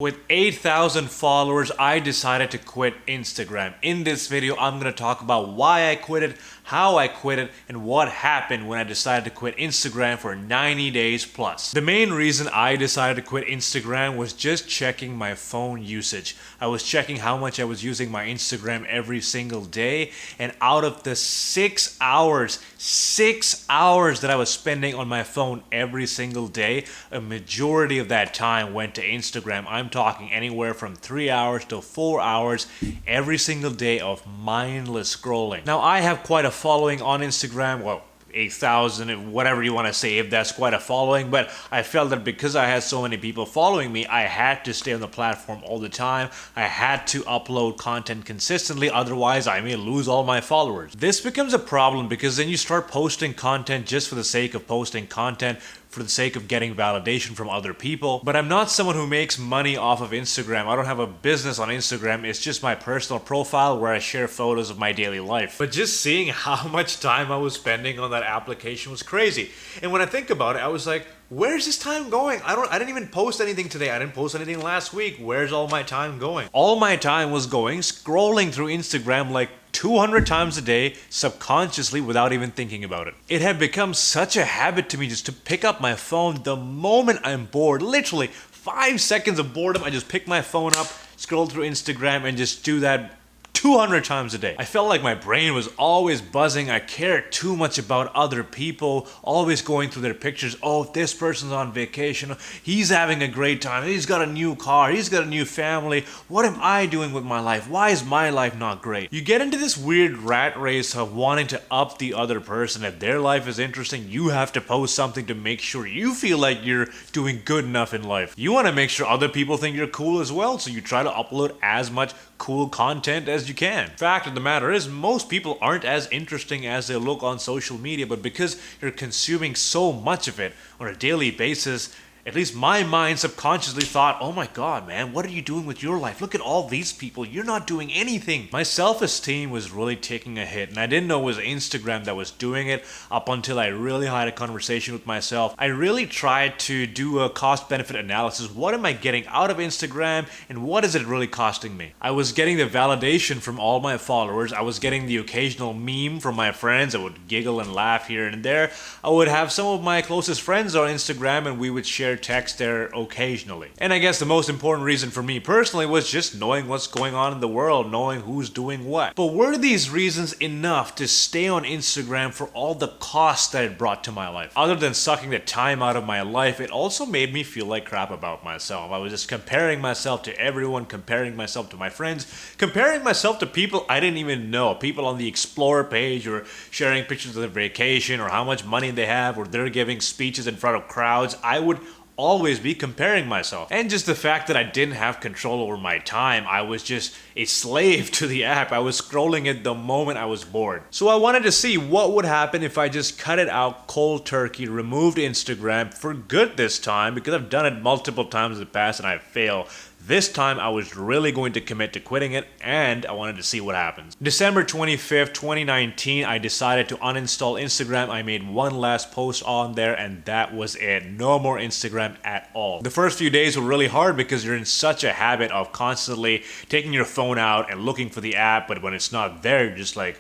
With 8,000 followers, I decided to quit Instagram. In this video, I'm going to talk about why I quit it, how I quit it, and what happened when I decided to quit Instagram for 90 days plus. The main reason I decided to quit Instagram was just checking my phone usage. I was checking how much I was using my Instagram every single day, and out of the 6 hours that I was spending on my phone every single day, a majority of that time went to Instagram. I'm talking anywhere from 3 hours to 4 hours every single day of mindless scrolling. Now, I have quite a following on Instagram. Well, 8,000, whatever you want to say, if that's quite a following, but I felt that because I had so many people following me, I had to stay on the platform all the time. I had to upload content consistently, otherwise I may lose all my followers. This becomes a problem because then you start posting content just for the sake of posting content, for the sake of getting validation from other people. But I'm not someone who makes money off of Instagram. I don't have a business on Instagram. It's just my personal profile where I share photos of my daily life. But just seeing how much time I was spending on that application was crazy. And when I think about it, I was like, where's this time going? I didn't even post anything today. I didn't post anything last week. Where's all my time going? All my time was going scrolling through Instagram like 200 times a day, subconsciously, without even thinking about it. It had become such a habit to me just to pick up my phone the moment I'm bored. Literally 5 seconds of boredom, I just pick my phone up, scroll through Instagram, and just do that 200 times a day. I felt like my brain was always buzzing. I cared too much about other people, always going through their pictures. Oh, this person's on vacation. He's having a great time. He's got a new car. He's got a new family. What am I doing with my life? Why is my life not great? You get into this weird rat race of wanting to up the other person. If their life is interesting, you have to post something to make sure you feel like you're doing good enough in life. You want to make sure other people think you're cool as well, so you try to upload as much cool content as you can. Fact of the matter is, most people aren't as interesting as they look on social media, but because you're consuming so much of it on a daily basis, at least my mind subconsciously thought, oh my god, man, what are you doing with your life? Look at all these people. You're not doing anything. My self-esteem was really taking a hit, and I didn't know it was Instagram that was doing it up until I really had a conversation with myself. I really tried to do a cost-benefit analysis. What am I getting out of Instagram, and what is it really costing me? I was getting the validation from all my followers. I was getting the occasional meme from my friends. I would giggle and laugh here and there. I would have some of my closest friends on Instagram, and we would share text there occasionally. And I guess the most important reason for me personally was just knowing what's going on in the world, knowing who's doing what. But were these reasons enough to stay on Instagram for all the costs that it brought to my life? Other than sucking the time out of my life, it also made me feel like crap about myself. I was just comparing myself to everyone, comparing myself to my friends, comparing myself to people I didn't even know. People on the Explore page, or sharing pictures of their vacation, or how much money they have, or they're giving speeches in front of crowds. I would always be comparing myself. And just the fact that I didn't have control over my time, I was just a slave to the app. I was scrolling it the moment I was bored. So I wanted to see what would happen if I just cut it out cold turkey, removed Instagram for good this time, because I've done it multiple times in the past and I failed. This time I was really going to commit to quitting it, and I wanted to see what happens. December 25th, 2019, I decided to uninstall Instagram. I made one last post on there, and that was it. No more Instagram at all. The first few days were really hard because you're in such a habit of constantly taking your phone out and looking for the app, but when it's not there, you're just like,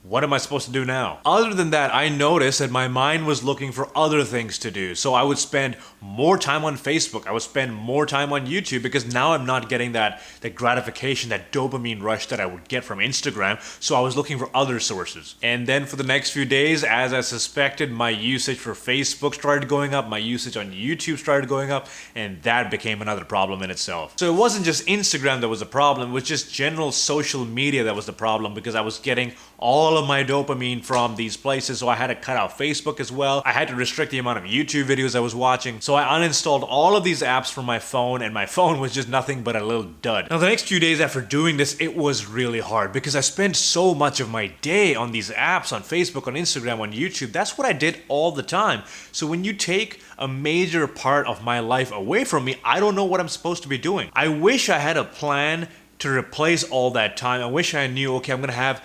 what am I supposed to do now? Other than that, I noticed that my mind was looking for other things to do. So I would spend more time on Facebook. I would spend more time on YouTube because now I'm not getting that gratification, that dopamine rush that I would get from Instagram. So I was looking for other sources. And then for the next few days, as I suspected, my usage for Facebook started going up, my usage on YouTube started going up, and that became another problem in itself. So it wasn't just Instagram that was a problem, it was just general social media that was the problem, because I was getting all of my dopamine from these places. So I had to cut out Facebook as well. I had to restrict the amount of YouTube videos I was watching. So I uninstalled all of these apps from my phone, and my phone was just nothing but a little dud. Now the next few days after doing this, it was really hard because I spent so much of my day on these apps, on Facebook, on Instagram, on YouTube. That's what I did all the time. So when you take a major part of my life away from me, I don't know what I'm supposed to be doing. I wish I had a plan to replace all that time. I wish I knew, okay, I'm gonna have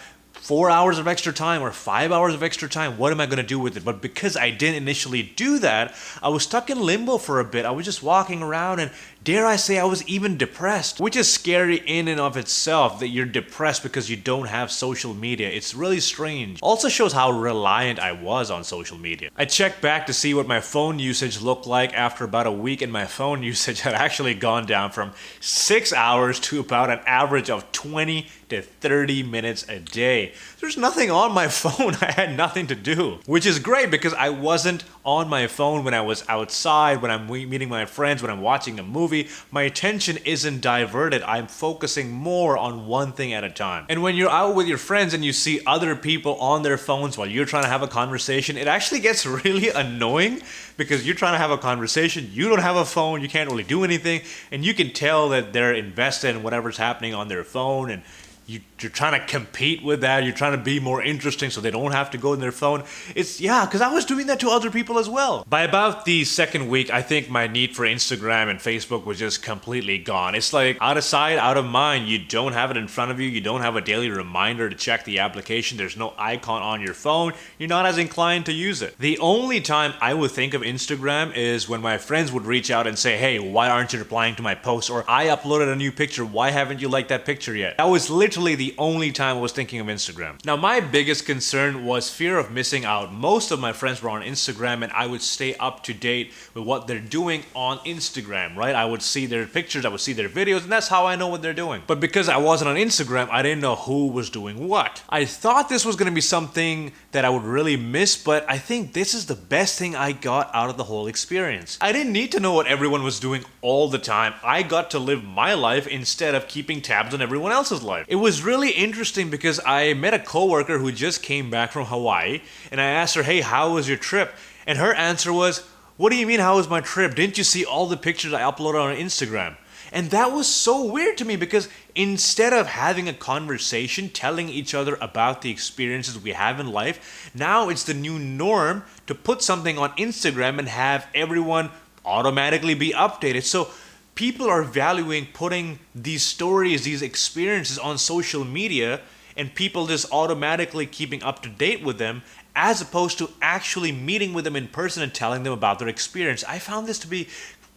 4 hours of extra time or 5 hours of extra time, what am I going to do with it? But because I didn't initially do that, I was stuck in limbo for a bit. I was just walking around and dare I say I was even depressed, which is scary in and of itself that you're depressed because you don't have social media. It's really strange. Also shows how reliant I was on social media. I checked back to see what my phone usage looked like after about a week, and my phone usage had actually gone down from 6 hours to about an average of 20 to 30 minutes a day. There's nothing on my phone. I had nothing to do, which is great because I wasn't on my phone when I was outside, when I'm meeting my friends, when I'm watching a movie. My attention isn't diverted. I'm focusing more on one thing at a time. And when you're out with your friends and you see other people on their phones while you're trying to have a conversation, it actually gets really annoying because you're trying to have a conversation, you don't have a phone, you can't really do anything, and you can tell that they're invested in whatever's happening on their phone, and you're trying to compete with that. You're trying to be more interesting so they don't have to go in their phone. Because I was doing that to other people as well. By about the second week, I think my need for Instagram and Facebook was just completely gone. It's like out of sight, out of mind. You don't have it in front of you. You don't have a daily reminder to check the application. There's no icon on your phone. You're not as inclined to use it. The only time I would think of Instagram is when my friends would reach out and say, hey, why aren't you replying to my post? Or I uploaded a new picture. Why haven't you liked that picture yet? That was literally the only time I was thinking of Instagram. Now, my biggest concern was fear of missing out. Most of my friends were on Instagram, and I would stay up to date with what they're doing on Instagram, right? I would see their pictures, I would see their videos, and that's how I know what they're doing. But because I wasn't on Instagram, I didn't know who was doing what. I thought this was going to be something that I would really miss, but I think this is the best thing I got out of the whole experience. I didn't need to know what everyone was doing all the time. I got to live my life instead of keeping tabs on everyone else's life. It was really interesting because I met a coworker who just came back from Hawaii, and I asked her, hey, how was your trip? And her answer was, what do you mean, how was my trip? Didn't you see all the pictures I uploaded on Instagram? And that was so weird to me because instead of having a conversation, telling each other about the experiences we have in life, now it's the new norm to put something on Instagram and have everyone automatically be updated. So people are valuing putting these stories, these experiences on social media, and people just automatically keeping up to date with them, as opposed to actually meeting with them in person and telling them about their experience. I found this to be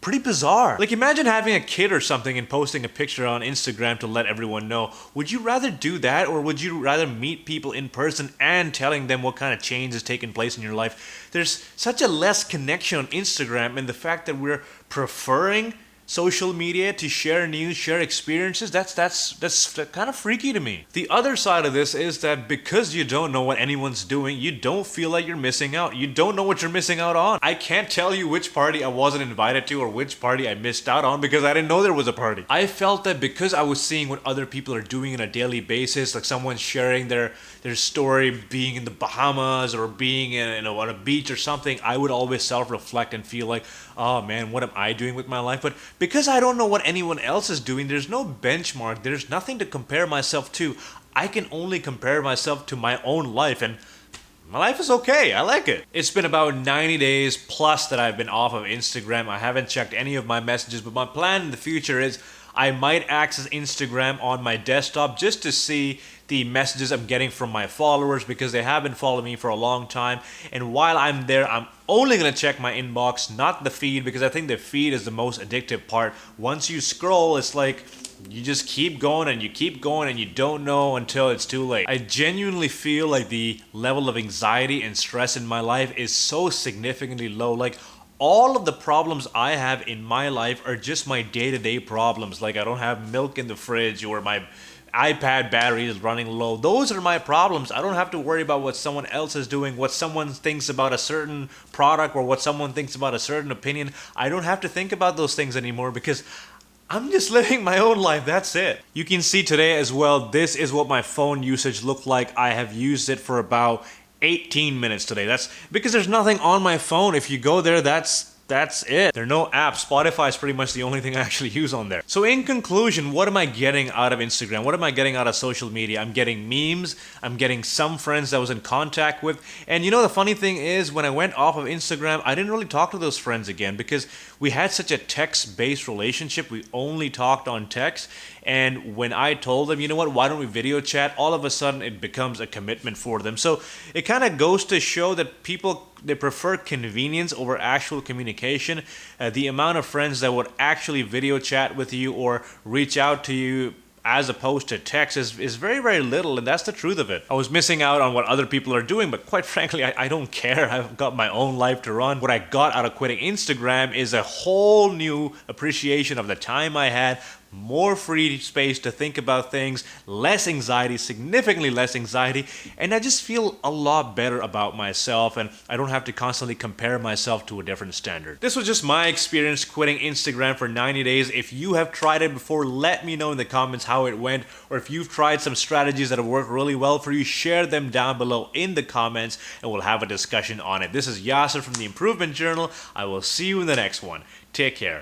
pretty bizarre. Like, imagine having a kid or something and posting a picture on Instagram to let everyone know. Would you rather do that, or would you rather meet people in person and telling them what kind of change has taken place in your life? There's such a less connection on Instagram, and the fact that we're preferring social media to share news, share experiences, that's kind of freaky to me. The other side of this is that because you don't know what anyone's doing, you don't feel like you're missing out. You don't know what you're missing out on. I can't tell you which party I wasn't invited to or which party I missed out on because I didn't know there was a party. I felt that because I was seeing what other people are doing on a daily basis, like someone sharing their story being in the Bahamas or being on a beach or something, I would always self-reflect and feel like, oh man, what am I doing with my life? But because I don't know what anyone else is doing, there's no benchmark, there's nothing to compare myself to. I can only compare myself to my own life, and my life is okay. I like it. It's been about 90 days plus that I've been off of Instagram. I haven't checked any of my messages, but my plan in the future is I might access Instagram on my desktop just to see the messages I'm getting from my followers because they have been following me for a long time. And while I'm there, I'm only going to check my inbox, not the feed, because I think the feed is the most addictive part. Once you scroll, it's like you just keep going and you don't know until it's too late. I genuinely feel like the level of anxiety and stress in my life is so significantly low. Like, all of the problems I have in my life are just my day-to-day problems. Like, I don't have milk in the fridge, or my iPad battery is running low. Those are my problems. I don't have to worry about what someone else is doing, what someone thinks about a certain product, or what someone thinks about a certain opinion. I don't have to think about those things anymore because I'm just living my own life. That's it. You can see today as well, this is what my phone usage looked like. I have used it for about 18 minutes today. That's because there's nothing on my phone. If you go there, that's it. There are no apps. Spotify is pretty much the only thing I actually use on there. So in conclusion, what am I getting out of Instagram? What am I getting out of social media? I'm getting memes. I'm getting some friends that I was in contact with. And you know, the funny thing is, when I went off of Instagram, I didn't really talk to those friends again because we had such a text-based relationship. We only talked on text. And when I told them, you know what, why don't we video chat? All of a sudden it becomes a commitment for them. So it kind of goes to show that people, they prefer convenience over actual communication. The amount of friends that would actually video chat with you or reach out to you as opposed to text is very, very little, and that's the truth of it. I was missing out on what other people are doing, but quite frankly, I don't care. I've got my own life to run. What I got out of quitting Instagram is a whole new appreciation of the time I had, more free space to think about things, less anxiety, significantly less anxiety, and I just feel a lot better about myself, and I don't have to constantly compare myself to a different standard. This was just my experience quitting Instagram for 90 days. If you have tried it before, let me know in the comments how it went, or if you've tried some strategies that have worked really well for you, share them down below in the comments, and we'll have a discussion on it. This is Yasser from the Improvement Journal. I will see you in the next one. Take care.